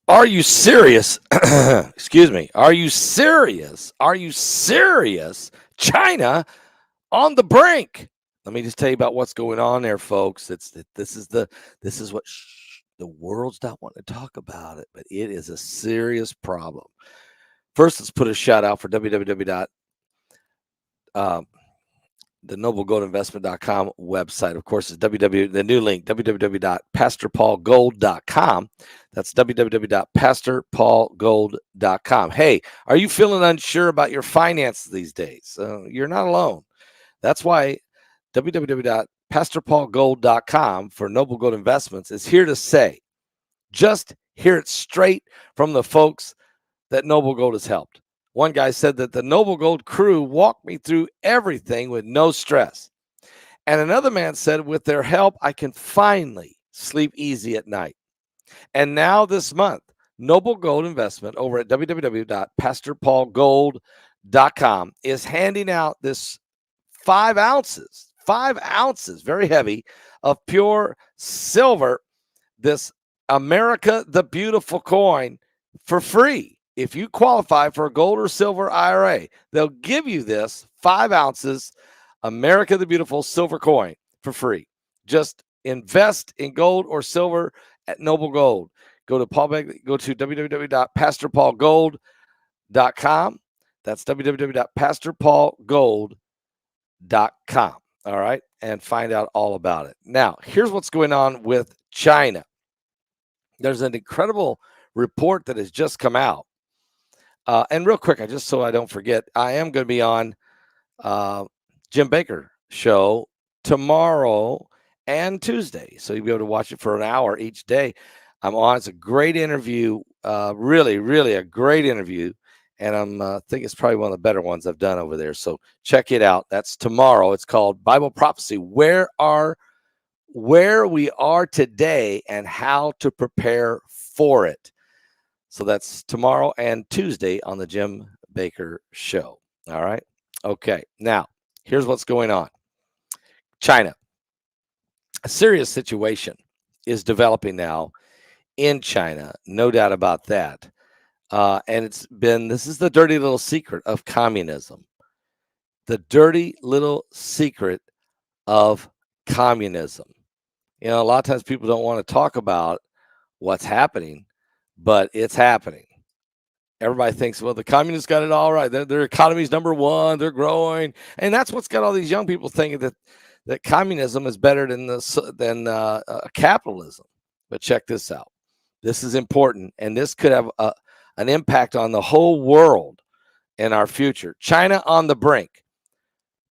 Are you serious? Excuse me. Are you serious? Are you serious? China on the brink. Let me just tell you about what's going on there, folks. This is what the world's not wanting to talk about it, but it is a serious problem. First, let's put a shout out for www. The noblegoldinvestment.com website, of course, is the new link, www.pastorpaulgold.com. That's www.pastorpaulgold.com. Hey, are you feeling unsure about your finances these days? You're not alone. That's why www.pastorpaulgold.com for Noble Gold Investments is here to say, just hear it straight from the folks that Noble Gold has helped. One guy said that the Noble Gold crew walked me through everything with no stress. And another man said, with their help, I can finally sleep easy at night. And now this month, Noble Gold Investment over at www.pastorpaulgold.com is handing out this 5 ounces, very heavy, of pure silver, this America the Beautiful coin for free. If you qualify for a gold or silver IRA, they'll give you this 5 ounces America the Beautiful silver coin for free. Just invest in gold or silver at Noble Gold. Go to Begley, go to www.pastorpaulgold.com. That's www.pastorpaulgold.com. All right, and find out all about it. Now, here's what's going on with China. There's an incredible report that has just come out. And real quick, just so I don't forget, I am going to be on Jim Baker show tomorrow and Tuesday. So you'll be able to watch it for an hour each day. I'm on. It's a great interview. Really, really a great interview. And I think it's probably one of the better ones I've done over there. So check it out. That's tomorrow. It's called Bible Prophecy, where we are today and how to prepare for it. So that's tomorrow and Tuesday on the Jim Baker show. All right. Okay. Now, here's what's going on. China. A serious situation is developing now in China. No doubt about that. And this is the dirty little secret of communism. The dirty little secret of communism. You know, a lot of times people don't want to talk about what's happening, but it's happening. Everybody thinks, well, the communists got it all right. Their economy's number one. They're growing. And that's what's got all these young people thinking that communism is better than capitalism. But check this out. This is important, and this could have an impact on the whole world in our future. China on the brink.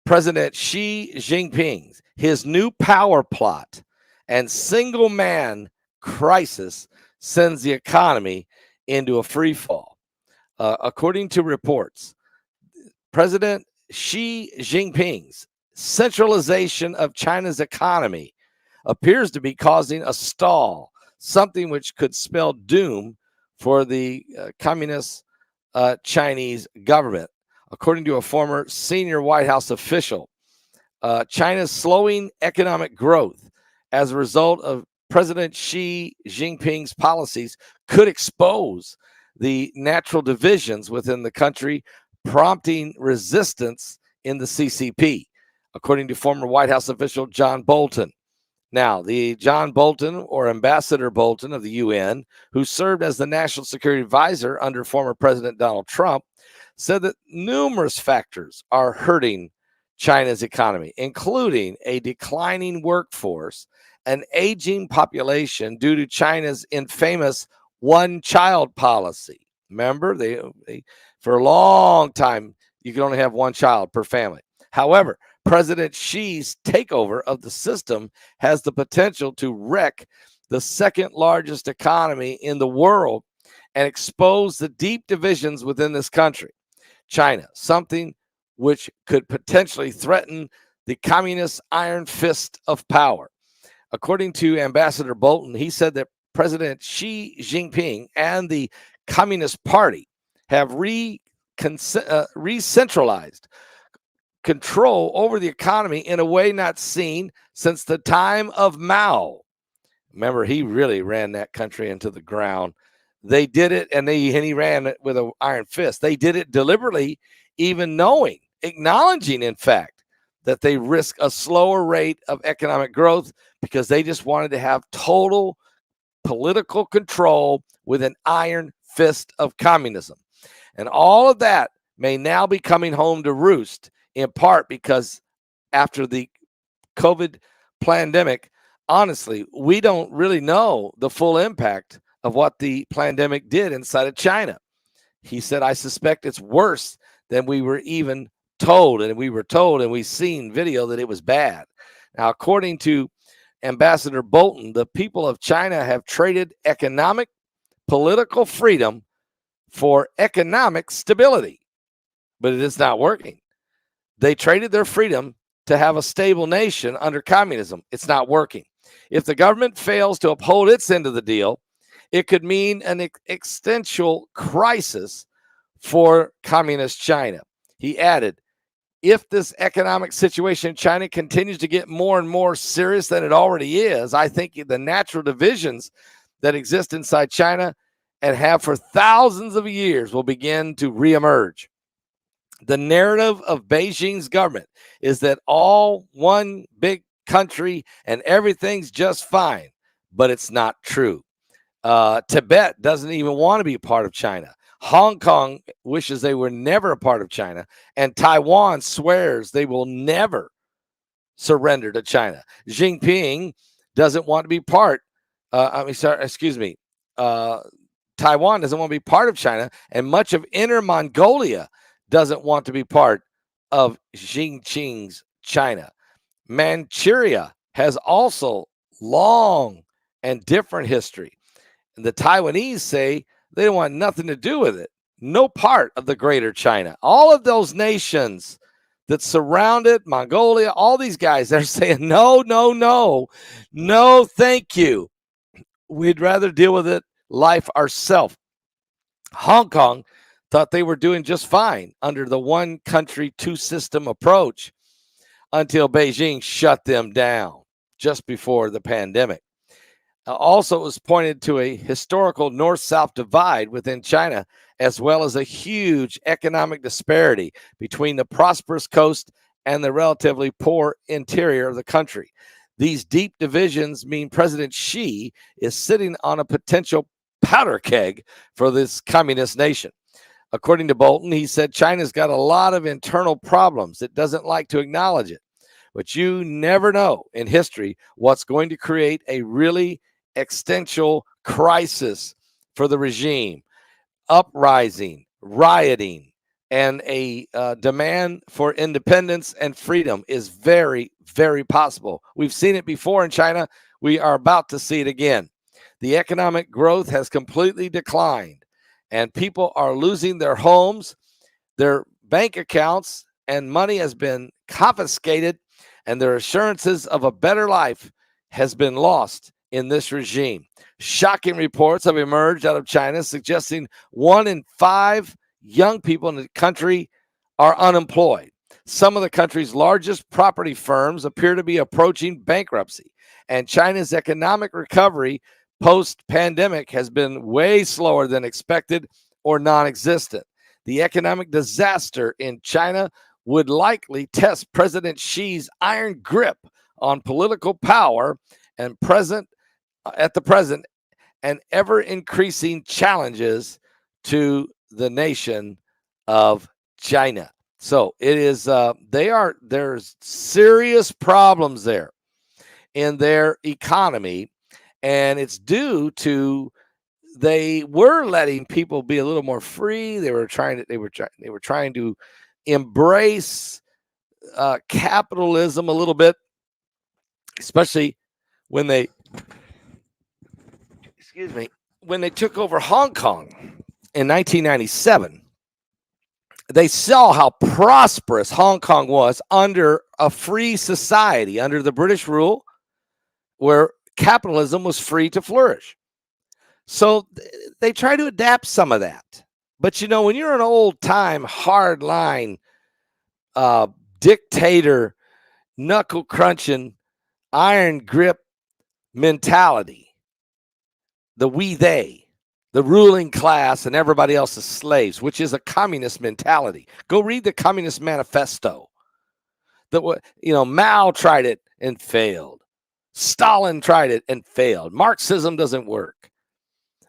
President Xi Jinping's his new power plot and single man crisis sends the economy into a free fall. According to reports, President Xi Jinping's centralization of China's economy appears to be causing a stall, something which could spell doom for the communist Chinese government. According to a former senior White House official, China's slowing economic growth as a result of President Xi Jinping's policies could expose the natural divisions within the country, prompting resistance in the CCP, according to former White House official John Bolton. Now, the John Bolton, or Ambassador Bolton of the UN, who served as the National Security Advisor under former President Donald Trump, said that numerous factors are hurting China's economy, including a declining workforce, an aging population due to China's infamous one-child policy. Remember, they for a long time, you could only have one child per family. However, President Xi's takeover of the system has the potential to wreck the second largest economy in the world and expose the deep divisions within this country, China, something which could potentially threaten the communist iron fist of power. According to Ambassador Bolton, he said that President Xi Jinping and the Communist Party have re-centralized control over the economy in a way not seen since the time of Mao. Remember, he really ran that country into the ground They did it, and he ran it with an iron fist. They did it deliberately, even knowing, acknowledging, in fact, that they risk a slower rate of economic growth because they just wanted to have total political control with an iron fist of communism. And all of that may now be coming home to roost, in part because after the COVID pandemic, honestly, we don't really know the full impact of what the pandemic did inside of China. He said, I suspect it's worse than we were even told. And we were told, and we've seen video that it was bad. Now, according to Ambassador Bolton, the people of China have traded economic, political freedom for economic stability, but it is not working. They traded their freedom to have a stable nation under communism. It's not working. If the government fails to uphold its end of the deal, it could mean an existential crisis for communist China. He added, if this economic situation in China continues to get more and more serious than it already is, I think the natural divisions that exist inside China and have for thousands of years will begin to reemerge. The narrative of Beijing's government is that all one big country and everything's just fine, but it's not true. Tibet doesn't even want to be a part of China. Hong Kong wishes they were never a part of China, and Taiwan swears they will never surrender to China. Xi Jinping doesn't want to be part. Taiwan doesn't want to be part of China, and much of Inner Mongolia doesn't want to be part of Xi Jinping's China. Manchuria has also long and different history. And the Taiwanese say they don't want nothing to do with it. No part of the greater China. All of those nations that surround it, Mongolia, all these guys, they're saying, no, no, no, no, thank you. We'd rather deal with it life ourselves. Hong Kong thought they were doing just fine under the one country, two system approach until Beijing shut them down just before the pandemic. Also, it was pointed to a historical north-south divide within China, as well as a huge economic disparity between the prosperous coast and the relatively poor interior of the country. These deep divisions mean President Xi is sitting on a potential powder keg for this communist nation. According to Bolton, he said China's got a lot of internal problems. It doesn't like to acknowledge it. But you never know in history what's going to create a really existential crisis for the regime. Uprising, rioting, and a demand for independence and freedom is very, very possible. We've seen it before in China. We are about to see it again. The economic growth has completely declined, and people are losing their homes, their bank accounts, and money has been confiscated, and their assurances of a better life has been lost in this regime. Shocking reports have emerged out of China suggesting 1 in 5 young people in the country are unemployed. Some of the country's largest property firms appear to be approaching bankruptcy, and China's economic recovery post-pandemic has been way slower than expected or non-existent. The economic disaster in China would likely test President Xi's iron grip on political power and at the present and ever-increasing challenges to the nation of China. So it is there's serious problems there in their economy, and it's due to they were letting people be a little more free. They were trying to embrace capitalism a little bit, especially when they took over Hong Kong in 1997. They saw how prosperous Hong Kong was under a free society, under the British rule, where capitalism was free to flourish. So they try to adapt some of that. But, when you're an old-time, hard-line dictator, knuckle-crunching, iron grip mentality, the we-they, the ruling class and everybody else is slaves, which is a communist mentality. Go read the Communist Manifesto. Mao tried it and failed. Stalin tried it and failed. Marxism doesn't work.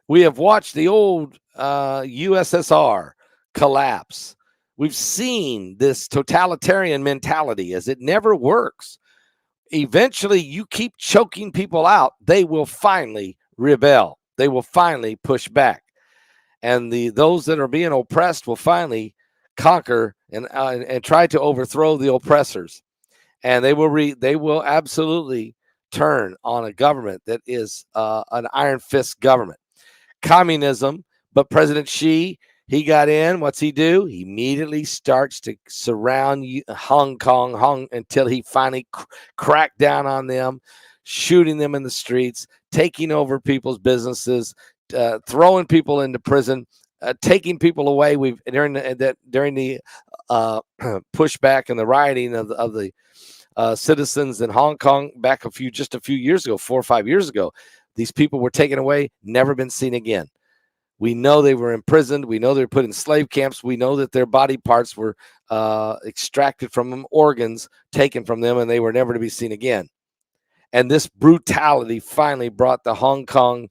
We have watched the old USSR collapse. We've seen this totalitarian mentality as it never works. Eventually, you keep choking people out, they will finally rebel. They will finally push back. And those that are being oppressed will finally conquer and try to overthrow the oppressors. And they will absolutely turn on a government that is an iron fist government. Communism, but President Xi, he got in. What's he do? He immediately starts to surround Hong Kong until he finally cracked down on them, shooting them in the streets, taking over people's businesses, throwing people into prison, taking people away. During the pushback and the rioting of the citizens in Hong Kong back just a few years ago, 4 or 5 years ago, these people were taken away, never been seen again. We know they were imprisoned. We know they were put in slave camps. We know that their body parts were extracted from them, organs taken from them, and they were never to be seen again. And this brutality finally brought the Hong Kong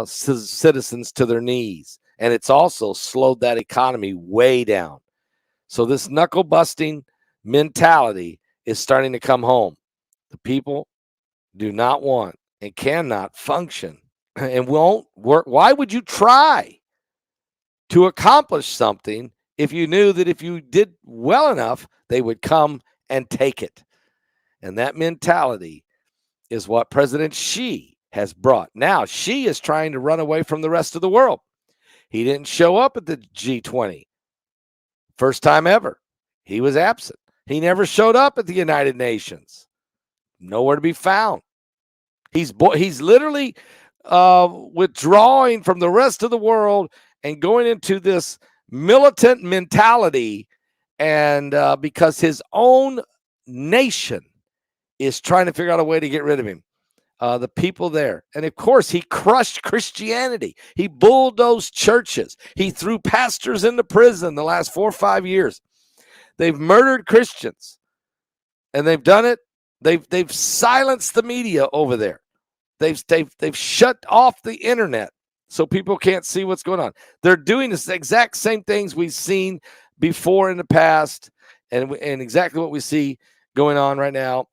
citizens to their knees. And it's also slowed that economy way down. So this knuckle-busting mentality is starting to come home. The people do not want and cannot function and won't work. Why would you try to accomplish something if you knew that if you did well enough, they would come and take it? And that mentality is what President Xi has brought. Now, Xi is trying to run away from the rest of the world. He didn't show up at the G20. First time ever. He was absent. He never showed up at the United Nations. Nowhere to be found. He's literally withdrawing from the rest of the world and going into this militant mentality, and because his own nation is trying to figure out a way to get rid of him. The people there. And of course, he crushed Christianity. He bulldozed churches. He threw pastors into prison the last 4 or 5 years. They've murdered Christians. And they've done it. They've silenced the media over there. They've shut off the internet so people can't see what's going on. They're doing the exact same things we've seen before in the past, and exactly what we see going on right now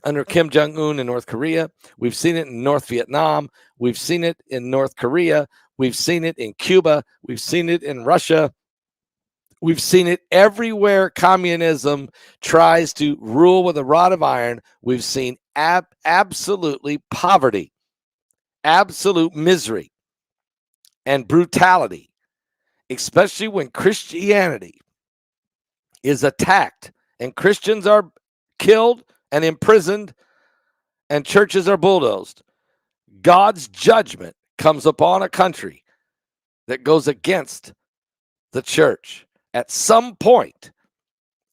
under Kim Jong-un in North Korea. We've seen it in North Vietnam. We've seen it in North Korea. We've seen it in Cuba. We've seen it in Russia. We've seen it everywhere communism tries to rule with a rod of iron. We've seen absolutely poverty, absolute misery, and brutality, especially when Christianity is attacked and Christians are killed and imprisoned and churches are bulldozed. God's judgment comes upon a country that goes against the church. At some point,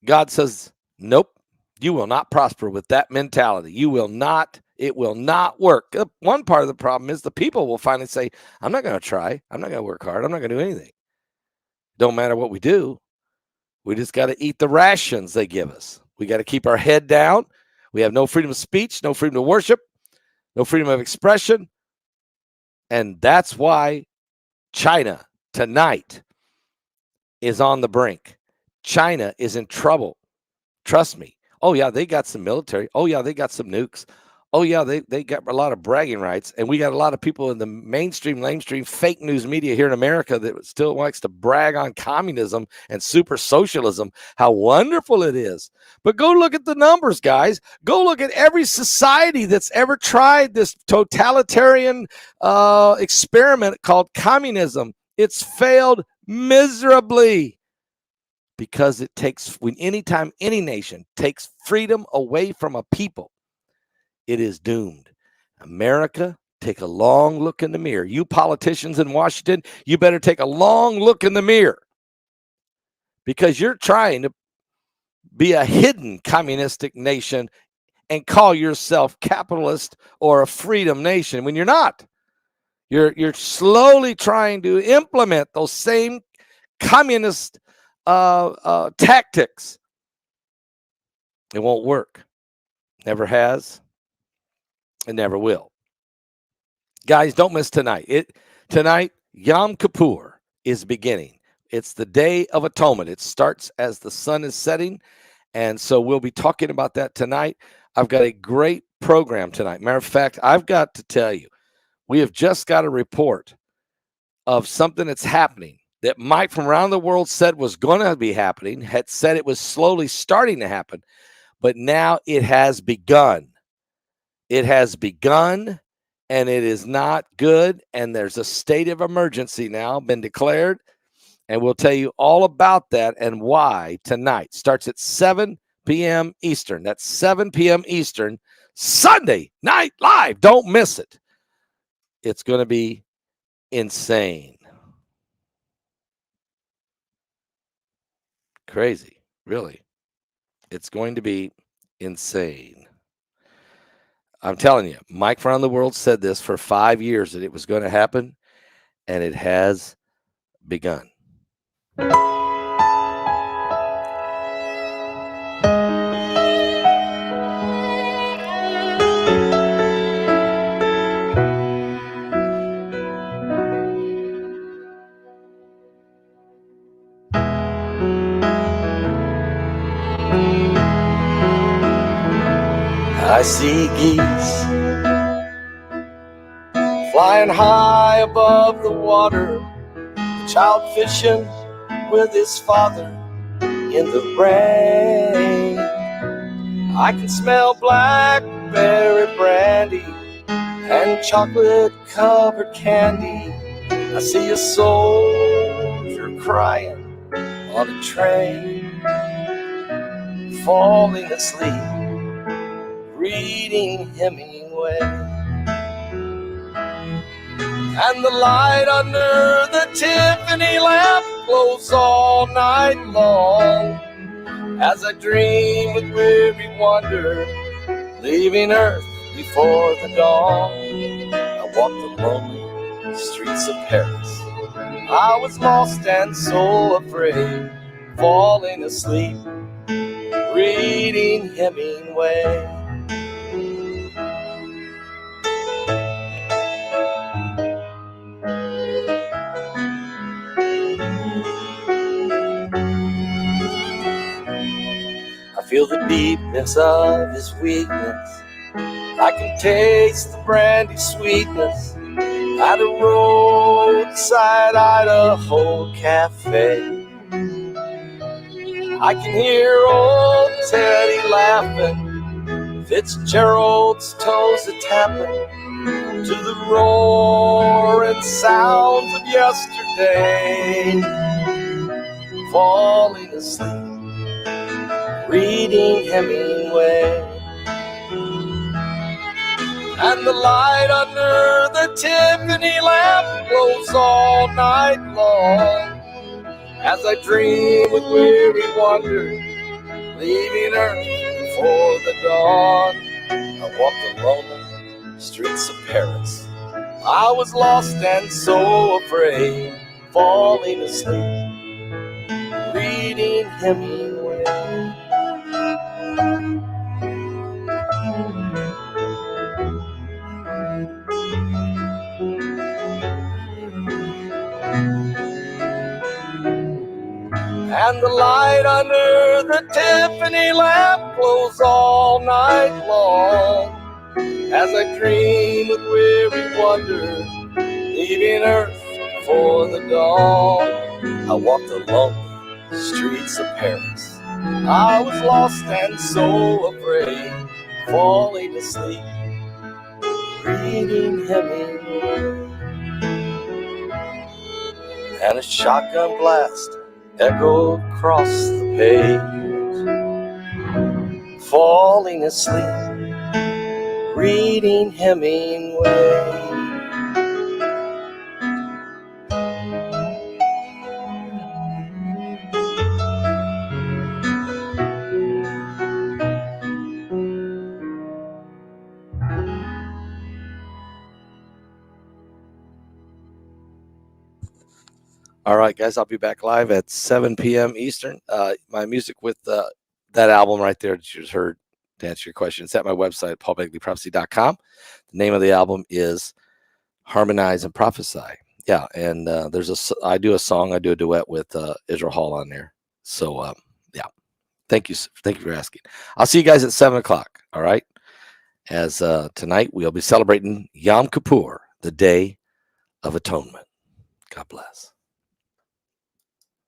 God says, nope, you will not prosper with that mentality. You will not. It will not work. One part of the problem is the people will finally say, I'm not going to try. I'm not going to work hard. I'm not going to do anything. Don't matter what we do. We just got to eat the rations they give us. We got to keep our head down. We have no freedom of speech, no freedom of worship, no freedom of expression. And that's why China tonight is on the brink. China is in trouble. Trust me. Oh, yeah, they got some military. Oh, yeah, they got some nukes. Oh, yeah, they got a lot of bragging rights. And we got a lot of people in the mainstream, lamestream, fake news media here in America that still likes to brag on communism and super socialism, how wonderful it is. But go look at the numbers, guys. Go look at every society that's ever tried this totalitarian experiment called communism. It's failed miserably. Because it takes, anytime any nation takes freedom away from a people, it is doomed. America, take a long look in the mirror. You politicians in Washington, you better take a long look in the mirror. Because you're trying to be a hidden communistic nation and call yourself capitalist or a freedom nation when you're not. You're slowly trying to implement those same communist tactics. It won't work. Never has. And never will. Guys, don't miss tonight. Tonight, Yom Kippur is beginning. It's the Day of Atonement. It starts as the sun is setting. And so we'll be talking about that tonight. I've got a great program tonight. Matter of fact, I've got to tell you, we have just got a report of something that's happening that Mike from around the world said was going to be happening, had said it was slowly starting to happen, but now it has begun. It has begun, and it is not good, and there's a state of emergency now been declared, and we'll tell you all about that and why tonight. Starts at 7 p.m. Eastern. That's 7 p.m. Eastern, Sunday Night Live. Don't miss it. It's going to be insane. Crazy, really. It's going to be insane. I'm telling you, Mike from around the world said this for 5 years that it was going to happen, and it has begun. I see geese flying high above the water, a child fishing with his father in the rain. I can smell blackberry brandy and chocolate-covered candy. I see a soldier crying on a train, falling asleep, reading Hemingway. And the light under the Tiffany lamp glows all night long, as I dream with weary wonder, leaving Earth before the dawn. I walk the lonely streets of Paris. I was lost and so afraid, falling asleep, reading Hemingway. I feel the deepness of his weakness. I can taste the brandy sweetness at a roadside Idaho cafe. I can hear old Teddy laughing, Fitzgerald's toes a-tapping to the roaring sounds of yesterday. Falling asleep, reading Hemingway. And the light under the Tiffany lamp glows all night long, as I dream with weary wonder, leaving Earth before the dawn. I walk the lonely streets of Paris. I was lost and so afraid, falling asleep, reading Hemingway. And the light under the Tiffany lamp glows all night long, as I dream with weary wonder, leaving Earth before the dawn. I walk the lonely streets of Paris. I was lost and so afraid, falling asleep, reading Hemingway. And a shotgun blast echoed across the page, falling asleep, reading Hemingway. All right, guys, I'll be back live at 7 p.m. Eastern. My music with that album right there that you just heard, to answer your question, it's at my website, paulbegleyprophecy.com. The name of the album is Harmonize and Prophesy. Yeah, and I do a song, I do a duet with Israel Hall on there. So yeah, thank you for asking. I'll see you guys at 7 o'clock. All right, as tonight we'll be celebrating Yom Kippur, the Day of Atonement. God bless.